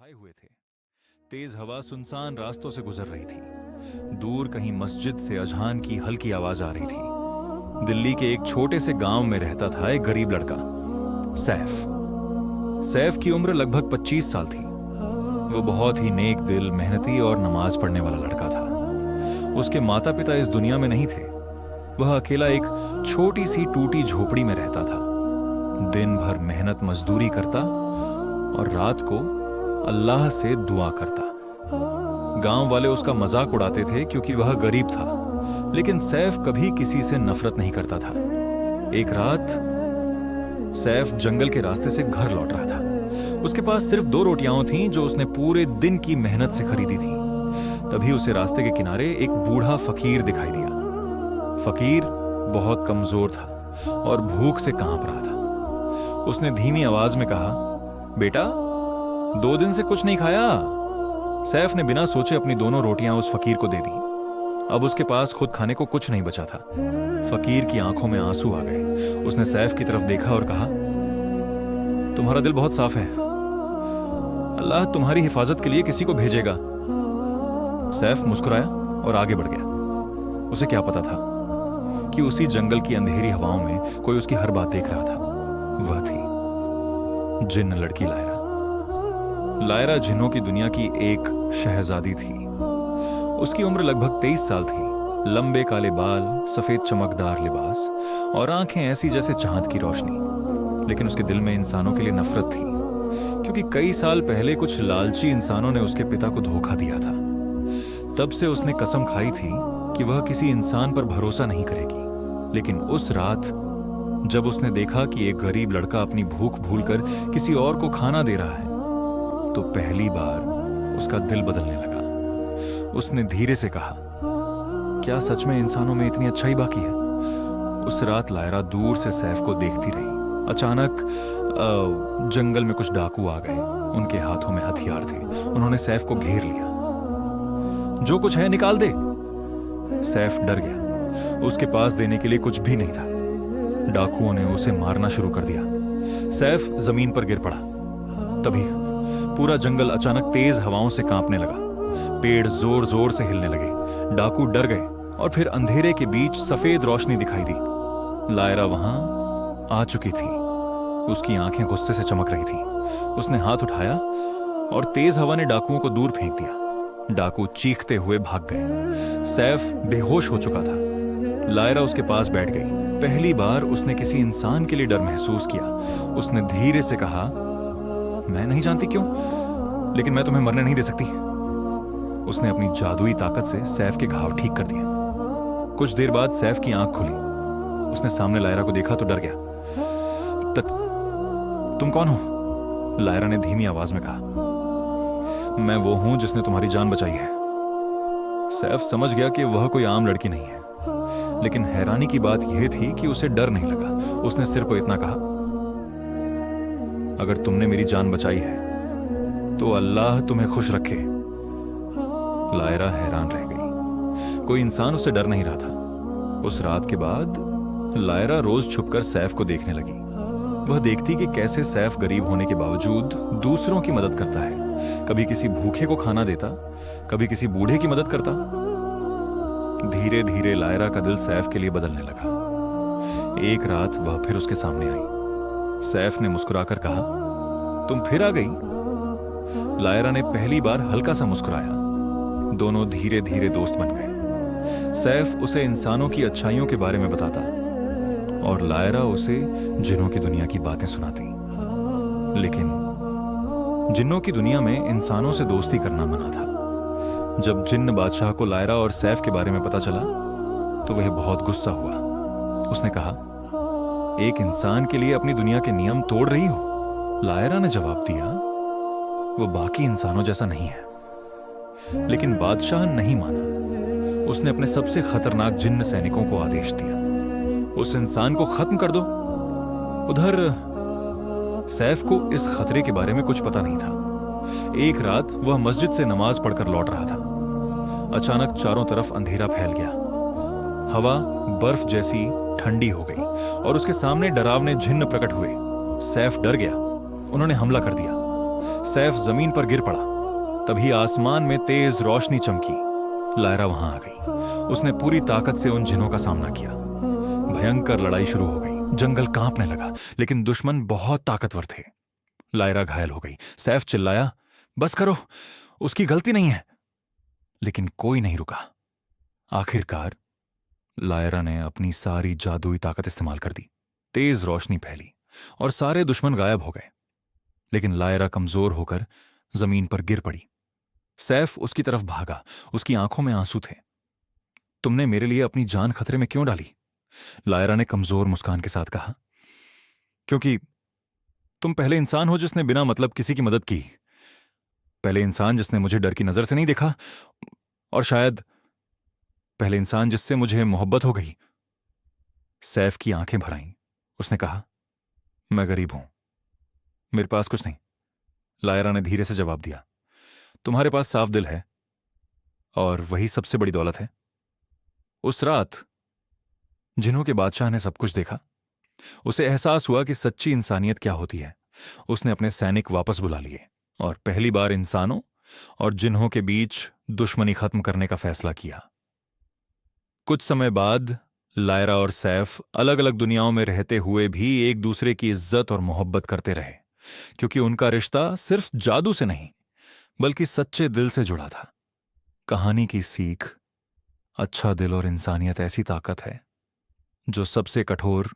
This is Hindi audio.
छाए हुए थे। तेज हवा सुनसान रास्तों से गुजर रही थी। दूर कहीं मस्जिद से अजान की हल्की आवाज आ रही थी। दिल्ली के एक छोटे से गांव में रहता था एक गरीब लड़का, सैफ। सैफ की उम्र लगभग 25 साल थी। वो बहुत ही नेक दिल, मेहनती और नमाज पढ़ने वाला लड़का था। उसके माता पिता इस दुनिया में नहीं थे। वह अकेला एक छोटी सी टूटी झोपड़ी में रहता था। दिन भर मेहनत मजदूरी करता और रात को अल्लाह से दुआ करता। गांव वाले उसका मजाक उड़ाते थे क्योंकि वह गरीब था, लेकिन सैफ कभी किसी से नफरत नहीं करता था। एक रात सैफ जंगल के रास्ते से घर लौट रहा था। उसके पास सिर्फ 2 रोटियां थीं जो उसने पूरे दिन की मेहनत से खरीदी थी। तभी उसे रास्ते के किनारे एक बूढ़ा फकीर दिखाई दिया। फकीर बहुत कमजोर था और भूख से कांप रहा था। उसने धीमी आवाज में कहा, बेटा, 2 दिन से कुछ नहीं खाया। सैफ ने बिना सोचे अपनी दोनों रोटियां उस फकीर को दे दी। अब उसके पास खुद खाने को कुछ नहीं बचा था। फकीर की आंखों में आंसू आ गए। उसने सैफ की तरफ देखा और कहा, तुम्हारा दिल बहुत साफ है। अल्लाह तुम्हारी हिफाजत के लिए किसी को भेजेगा। सैफ मुस्कुराया और आगे बढ़ गया। उसे क्या पता था कि उसी जंगल की अंधेरी हवाओं में कोई उसकी हर बात देख रहा था। वह थी जिन्न लड़की लायरा। लायरा जिन्नों की दुनिया की एक शहजादी थी। उसकी उम्र लगभग 23 साल थी। लंबे काले बाल, सफेद चमकदार लिबास और आंखें ऐसी जैसे चांद की रोशनी। लेकिन उसके दिल में इंसानों के लिए नफरत थी, क्योंकि कई साल पहले कुछ लालची इंसानों ने उसके पिता को धोखा दिया था। तब से उसने कसम खाई थी कि वह किसी इंसान पर भरोसा नहीं करेगी। लेकिन उस रात जब उसने देखा कि एक गरीब लड़का अपनी भूख भूलकर किसी और को खाना दे रहा है, तो पहली बार उसका दिल बदलने लगा। उसने धीरे से कहा, क्या सच में इंसानों में इतनी अच्छाई बाकी है? उस रात लायरा दूर से सैफ को देखती रही। अचानक जंगल में कुछ डाकू आ गए। उनके हाथों में हथियार थे। उन्होंने सैफ को घेर लिया। जो कुछ है निकाल दे। सैफ डर गया। उसके पास देने के लिए कुछ भी नहीं था। डाकुओं ने उसे मारना शुरू कर दिया। सैफ जमीन पर गिर पड़ा। तभी पूरा जंगल अचानक तेज हवाओं से कांपने लगा। पेड़ जोर जोर से हिलने लगे। डाकू डर गए और फिर अंधेरे के बीच सफेद रोशनी दिखाई दी। लायरा वहां आ चुकी थी। उसकी आंखें गुस्से से चमक रही थी। उसने हाथ उठाया और तेज हवा ने डाकुओं को दूर फेंक दिया। डाकू चीखते हुए भाग गए। सैफ बेहोश हो चुका था। लायरा उसके पास बैठ गई। पहली बार उसने किसी इंसान के लिए डर महसूस किया। उसने धीरे से कहा, मैं नहीं जानती क्यों, लेकिन मैं तुम्हें मरने नहीं दे सकती। उसने अपनी जादुई ताकत से सैफ के घाव ठीक कर दिए। कुछ देर बाद सैफ की आंख खुली। उसने सामने लायरा को देखा तो डर गया। तुम कौन हो? लायरा ने धीमी आवाज में कहा, मैं वो हूं जिसने तुम्हारी जान बचाई है। सैफ समझ गया कि वह कोई आम लड़की नहीं है, लेकिन हैरानी की बात यह थी कि उसे डर नहीं लगा। उसने सिर को इतना कहा, अगर तुमने मेरी जान बचाई है तो अल्लाह तुम्हें खुश रखे। लायरा हैरान रह गई। कोई इंसान उससे डर नहीं रहा था। उस रात के बाद लायरा रोज छुपकर सैफ को देखने लगी। वह देखती कि कैसे सैफ गरीब होने के बावजूद दूसरों की मदद करता है। कभी किसी भूखे को खाना देता, कभी किसी बूढ़े की मदद करता। धीरे धीरे लायरा का दिल सैफ के लिए बदलने लगा। एक रात वह फिर उसके सामने आई। सैफ ने मुस्कुराकर कहा, तुम फिर आ गई। लायरा ने पहली बार हल्का सा मुस्कुराया। दोनों धीरे धीरे दोस्त बन गए। सैफ उसे इंसानों की अच्छाइयों के बारे में बताता और लायरा उसे जिन्नों की दुनिया की बातें सुनाती। लेकिन जिन्नों की दुनिया में इंसानों से दोस्ती करना मना था। जब जिन्न बादशाह को लायरा और सैफ के बारे में पता चला तो वह बहुत गुस्सा हुआ। उसने कहा, एक इंसान के लिए अपनी दुनिया के नियम तोड़ रही हो? लायरा ने जवाब दिया, वो बाकी इंसानों जैसा नहीं है। लेकिन बादशाह नहीं माना। उसने अपने सबसे खतरनाक जिन्न सैनिकों को आदेश दिया, उस इंसान को खत्म कर दो। उधर सैफ को इस खतरे के बारे में कुछ पता नहीं था। एक रात वह मस्जिद से नमाज पढ़कर लौट रहा था। अचानक चारों तरफ अंधेरा फैल गया। हवा बर्फ जैसी ठंडी हो गई और उसके सामने डरावने जिन्न प्रकट हुए। सैफ डर गया। उन्होंने हमला कर दिया। सैफ जमीन पर गिर पड़ा। तभी आसमान में तेज रोशनी चमकी। लायरा वहां आ गई। उसने पूरी ताकत से उन जिन्हों का सामना किया। भयंकर लड़ाई शुरू हो गई। जंगल कांपने लगा, लेकिन दुश्मन बहुत ताकतवर थे। लायरा घायल हो गई। सैफ चिल्लाया, बस करो, उसकी गलती नहीं है। लेकिन कोई नहीं रुका। आखिरकार लायरा ने अपनी सारी जादुई ताकत इस्तेमाल कर दी। तेज रोशनी फैली और सारे दुश्मन गायब हो गए। लेकिन लायरा कमजोर होकर जमीन पर गिर पड़ी। सैफ उसकी तरफ भागा। उसकी आंखों में आंसू थे। तुमने मेरे लिए अपनी जान खतरे में क्यों डाली? लायरा ने कमजोर मुस्कान के साथ कहा, क्योंकि तुम पहले इंसान हो जिसने बिना मतलब किसी की मदद की। पहले इंसान जिसने मुझे डर की नजर से नहीं देखा, और शायद पहले इंसान जिससे मुझे मोहब्बत हो गई। सैफ की आंखें भर आईं। उसने कहा, मैं गरीब हूं, मेरे पास कुछ नहीं। लायरा ने धीरे से जवाब दिया, तुम्हारे पास साफ दिल है, और वही सबसे बड़ी दौलत है। उस रात जिन्हों के बादशाह ने सब कुछ देखा। उसे एहसास हुआ कि सच्ची इंसानियत क्या होती है। उसने अपने सैनिक वापस बुला लिए और पहली बार इंसानों और जिन्हों के बीच दुश्मनी खत्म करने का फैसला किया। कुछ समय बाद लायरा और सैफ अलग अलग दुनियाओं में रहते हुए भी एक दूसरे की इज्जत और मोहब्बत करते रहे, क्योंकि उनका रिश्ता सिर्फ जादू से नहीं बल्कि सच्चे दिल से जुड़ा था। कहानी की सीख, अच्छा दिल और इंसानियत ऐसी ताकत है जो सबसे कठोर